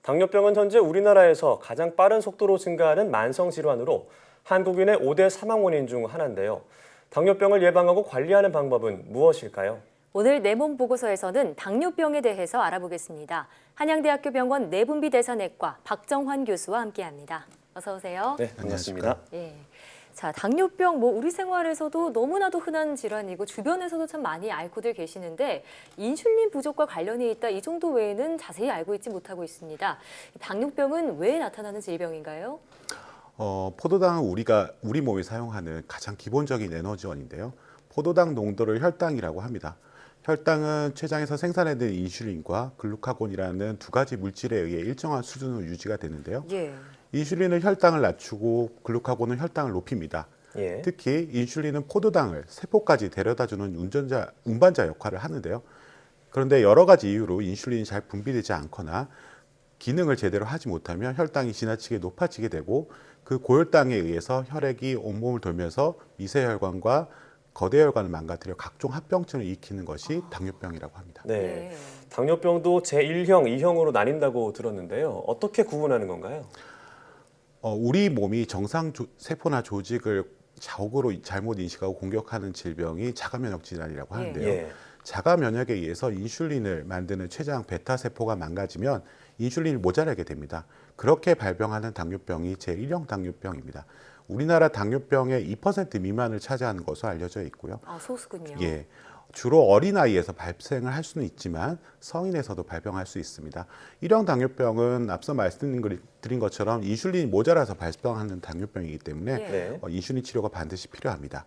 당뇨병은 현재 우리나라에서 가장 빠른 속도로 증가하는 만성 질환으로 한국인의 5대 사망 원인 중 하나인데요. 당뇨병을 예방하고 관리하는 방법은 무엇일까요? 오늘 내 몸 보고서에서는 당뇨병에 대해서 알아보겠습니다. 한양대학교 병원 내분비대사내과 박정환 교수와 함께합니다. 어서 오세요. 네, 반갑습니다. 예. 자, 당뇨병 우리 생활에서도 너무나도 흔한 질환이고 주변에서도 참 많이 앓고들 계시는데 인슐린 부족과 관련이 있다 이 정도 외에는 자세히 알고 있지 못하고 있습니다. 당뇨병은 왜 나타나는 질병인가요? 포도당은 우리 몸이 사용하는 가장 기본적인 에너지원인데요. 포도당 농도를 혈당이라고 합니다. 혈당은 췌장에서 생산되는 인슐린과 글루카곤이라는 두 가지 물질에 의해 일정한 수준으로 유지가 되는데요. 예. 인슐린은 혈당을 낮추고 글루카곤은 혈당을 높입니다. 예. 특히 인슐린은 포도당을 세포까지 데려다주는 운반자 역할을 하는데요. 그런데 여러 가지 이유로 인슐린이 잘 분비되지 않거나 기능을 제대로 하지 못하면 혈당이 지나치게 높아지게 되고 그 고혈당에 의해서 혈액이 온몸을 돌면서 미세혈관과 거대혈관을 망가뜨려 각종 합병증을 일으키는 것이 당뇨병이라고 합니다. 네. 당뇨병도 제1형, 2형으로 나뉜다고 들었는데요. 어떻게 구분하는 건가요? 우리 몸이 정상 세포나 조직을 자욱으로 잘못 인식하고 공격하는 질병이 자가면역 질환이라고 하는데요. 예. 자가면역에 의해서 인슐린을 만드는 췌장 베타 세포가 망가지면 인슐린이 모자라게 됩니다. 그렇게 발병하는 당뇨병이 제1형 당뇨병입니다. 우리나라 당뇨병의 2% 미만을 차지하는 것으로 알려져 있고요. 아, 소수군요. 예. 주로 어린아이에서 발생을 할 수는 있지만 성인에서도 발병할 수 있습니다. 1형 당뇨병은 앞서 말씀드린 것처럼 인슐린이 모자라서 발병하는 당뇨병이기 때문에 네. 인슐린 치료가 반드시 필요합니다.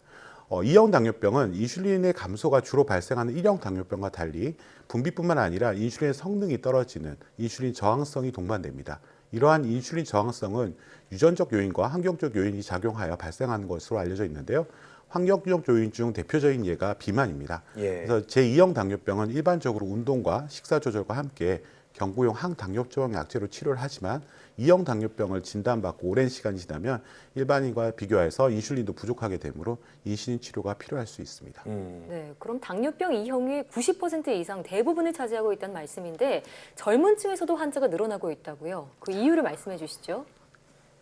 2형 당뇨병은 인슐린의 감소가 주로 발생하는 1형 당뇨병과 달리 분비뿐만 아니라 인슐린의 성능이 떨어지는 인슐린 저항성이 동반됩니다. 이러한 인슐린 저항성은 유전적 요인과 환경적 요인이 작용하여 발생하는 것으로 알려져 있는데요. 환경적 요인 중 대표적인 예가 비만입니다. 예. 그래서 제2형 당뇨병은 일반적으로 운동과 식사 조절과 함께 경구용 항당뇨성 약제로 치료를 하지만 2형 당뇨병을 진단받고 오랜 시간이 지나면 일반인과 비교해서 인슐린도 부족하게 되므로 인슐린 치료가 필요할 수 있습니다. 네, 그럼 당뇨병 2형이 90% 이상 대부분을 차지하고 있다는 말씀인데 젊은 층에서도 환자가 늘어나고 있다고요. 그 이유를 말씀해 주시죠.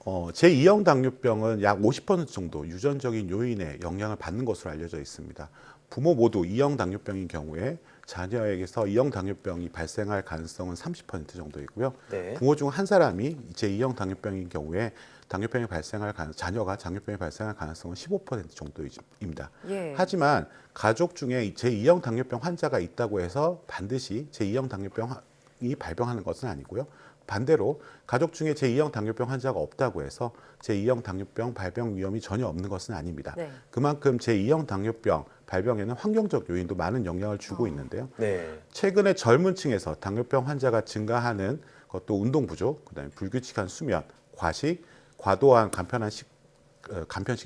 제2형 당뇨병은 약 50% 정도 유전적인 요인의 영향을 받는 것으로 알려져 있습니다. 부모 모두 2형 당뇨병인 경우에 자녀에게서 2형 당뇨병이 발생할 가능성은 30% 정도이고요. 네. 부모 중 한 사람이 제2형 당뇨병인 경우에 자녀가 당뇨병이 발생할 가능성은 15% 정도입니다. 예. 하지만 가족 중에 제2형 당뇨병 환자가 있다고 해서 반드시 제2형 당뇨병이 발병하는 것은 아니고요. 반대로 가족 중에 제2형 당뇨병 환자가 없다고 해서 제2형 당뇨병 발병 위험이 전혀 없는 것은 아닙니다. 네. 그만큼 제2형 당뇨병 발병에는 환경적 요인도 많은 영향을 주고 있는데요. 네. 최근에 젊은 층에서 당뇨병 환자가 증가하는 것도 운동 부족, 그다음에 불규칙한 수면, 과식, 과도한 간편식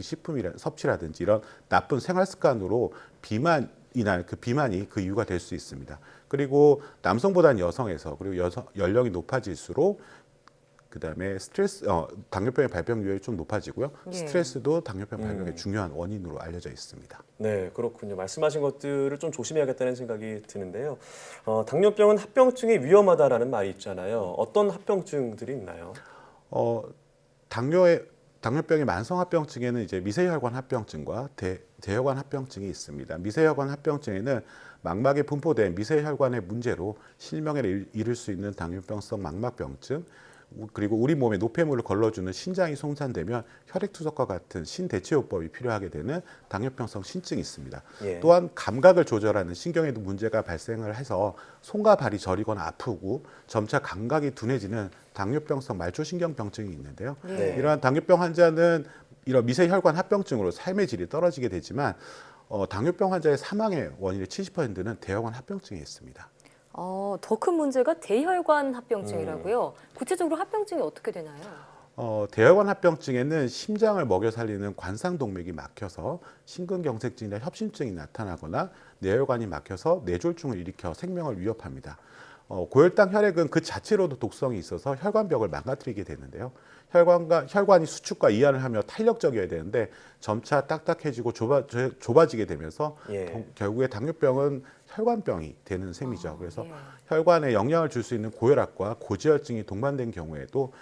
식품 섭취라든지 이런 나쁜 생활 습관으로 비만이 그 이유가 될 수 있습니다. 그리고 남성보다는 여성에서 그리고 연령이 높아질수록 그다음에 당뇨병의 발병률이 좀 높아지고요. 예. 스트레스도 당뇨병 발병의 중요한 원인으로 알려져 있습니다. 네, 그렇군요. 말씀하신 것들을 좀 조심해야겠다는 생각이 드는데요. 당뇨병은 합병증이 위험하다라는 말이 있잖아요. 어떤 합병증들이 있나요? 당뇨병의 만성 합병증에는 이제 미세혈관 합병증과 대혈관 합병증이 있습니다. 미세혈관 합병증에는 망막에 분포된 미세혈관의 문제로 실명에 이를 수 있는 당뇨병성 망막병증, 그리고 우리 몸에 노폐물을 걸러주는 신장이 손상되면 혈액투석과 같은 신대체요법이 필요하게 되는 당뇨병성 신증이 있습니다. 예. 또한 감각을 조절하는 신경에도 문제가 발생을 해서 손과 발이 저리거나 아프고 점차 감각이 둔해지는 당뇨병성 말초신경병증이 있는데요. 네. 이러한 당뇨병 환자는 이런 미세혈관 합병증으로 삶의 질이 떨어지게 되지만 당뇨병 환자의 사망의 원인의 70%는 대혈관 합병증에 있습니다. 더 큰 문제가 대혈관 합병증이라고요. 구체적으로 합병증이 어떻게 되나요? 대혈관 합병증에는 심장을 먹여 살리는 관상동맥이 막혀서 심근경색증이나 협심증이 나타나거나 뇌혈관이 막혀서 뇌졸중을 일으켜 생명을 위협합니다. 고혈당 혈액은 그 자체로도 독성이 있어서 혈관벽을 망가뜨리게 되는데요. 혈관이 수축과 이완을 하며 탄력적이어야 되는데 점차 딱딱해지고 좁아지게 되면서 예. 결국에 당뇨병은 혈관병이 되는 셈이죠. 그래서 예. 혈관에 영향을 줄 수 있는 고혈압과 고지혈증이 동반된 경우에도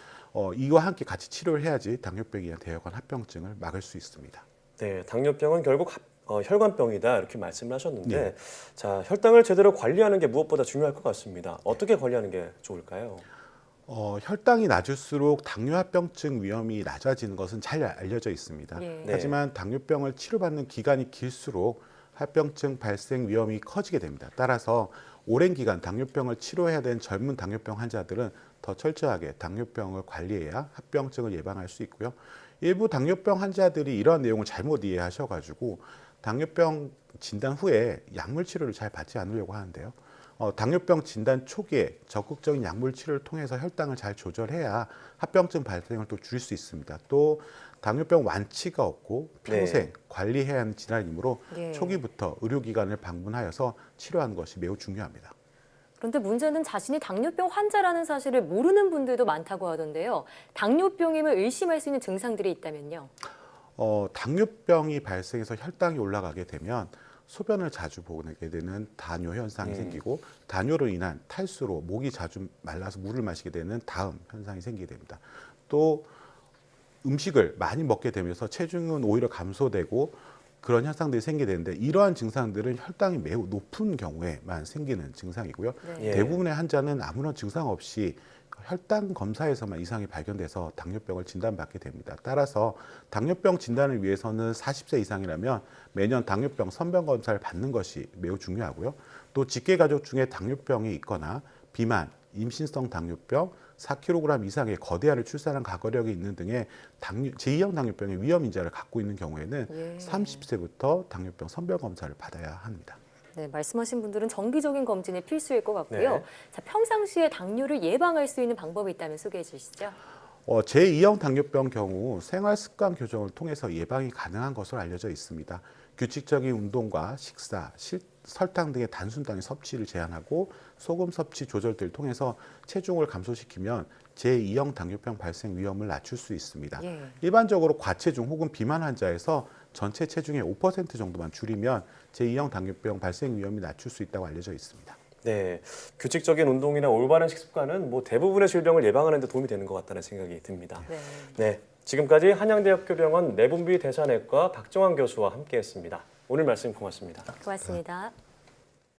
이와 함께 같이 치료를 해야지 당뇨병에 의한 대혈관 합병증을 막을 수 있습니다. 네, 당뇨병은 결국 혈관병이다 이렇게 말씀을 하셨는데 네. 자, 혈당을 제대로 관리하는 게 무엇보다 중요할 것 같습니다. 어떻게 관리하는 게 좋을까요? 혈당이 낮을수록 당뇨합병증 위험이 낮아지는 것은 잘 알려져 있습니다. 예. 네. 하지만 당뇨병을 치료받는 기간이 길수록 합병증 발생 위험이 커지게 됩니다. 따라서 오랜 기간 당뇨병을 치료해야 되는 젊은 당뇨병 환자들은 더 철저하게 당뇨병을 관리해야 합병증을 예방할 수 있고요. 일부 당뇨병 환자들이 이러한 내용을 잘못 이해하셔가지고 당뇨병 진단 후에 약물 치료를 잘 받지 않으려고 하는데요. 당뇨병 진단 초기에 적극적인 약물 치료를 통해서 혈당을 잘 조절해야 합병증 발생을 또 줄일 수 있습니다. 또 당뇨병 완치가 없고 평생 네. 관리해야 하는 질환이므로 예. 초기부터 의료기관을 방문하여서 치료하는 것이 매우 중요합니다. 그런데 문제는 자신이 당뇨병 환자라는 사실을 모르는 분들도 많다고 하던데요. 당뇨병임을 의심할 수 있는 증상들이 있다면요. 당뇨병이 발생해서 혈당이 올라가게 되면 소변을 자주 보게 되는 다뇨 현상이 생기고 다뇨로 인한 탈수로 목이 자주 말라서 물을 마시게 되는 다음 현상이 생기게 됩니다. 또 음식을 많이 먹게 되면서 체중은 오히려 감소되고 그런 현상들이 생기게 되는데 이러한 증상들은 혈당이 매우 높은 경우에만 생기는 증상이고요. 네. 예. 대부분의 환자는 아무런 증상 없이 혈당 검사에서만 이상이 발견돼서 당뇨병을 진단받게 됩니다. 따라서 당뇨병 진단을 위해서는 40세 이상이라면 매년 당뇨병 선별 검사를 받는 것이 매우 중요하고요. 또 직계 가족 중에 당뇨병이 있거나 비만, 임신성 당뇨병, 4kg 이상의 거대아를 출산한 가거력이 있는 등의 제2형 당뇨병의 위험 인자를 갖고 있는 경우에는 예. 30세부터 당뇨병 선별 검사를 받아야 합니다. 네, 말씀하신 분들은 정기적인 검진이 필수일 것 같고요. 네. 자, 평상시에 당뇨를 예방할 수 있는 방법이 있다면 소개해 주시죠. 제2형 당뇨병 경우 생활 습관 교정을 통해서 예방이 가능한 것으로 알려져 있습니다. 규칙적인 운동과 식사, 설탕 등의 단순당의 섭취를 제한하고 소금 섭취 조절들을 통해서 체중을 감소시키면 제2형 당뇨병 발생 위험을 낮출 수 있습니다. 예. 일반적으로 과체중 혹은 비만 환자에서 전체 체중의 5% 정도만 줄이면 제2형 당뇨병 발생 위험이 낮출 수 있다고 알려져 있습니다. 네, 규칙적인 운동이나 올바른 식습관은 뭐 대부분의 질병을 예방하는 데 도움이 되는 것 같다는 생각이 듭니다. 네. 네, 지금까지 한양대학교병원 내분비 대사내과 박정환 교수와 함께했습니다. 오늘 말씀 고맙습니다. 고맙습니다.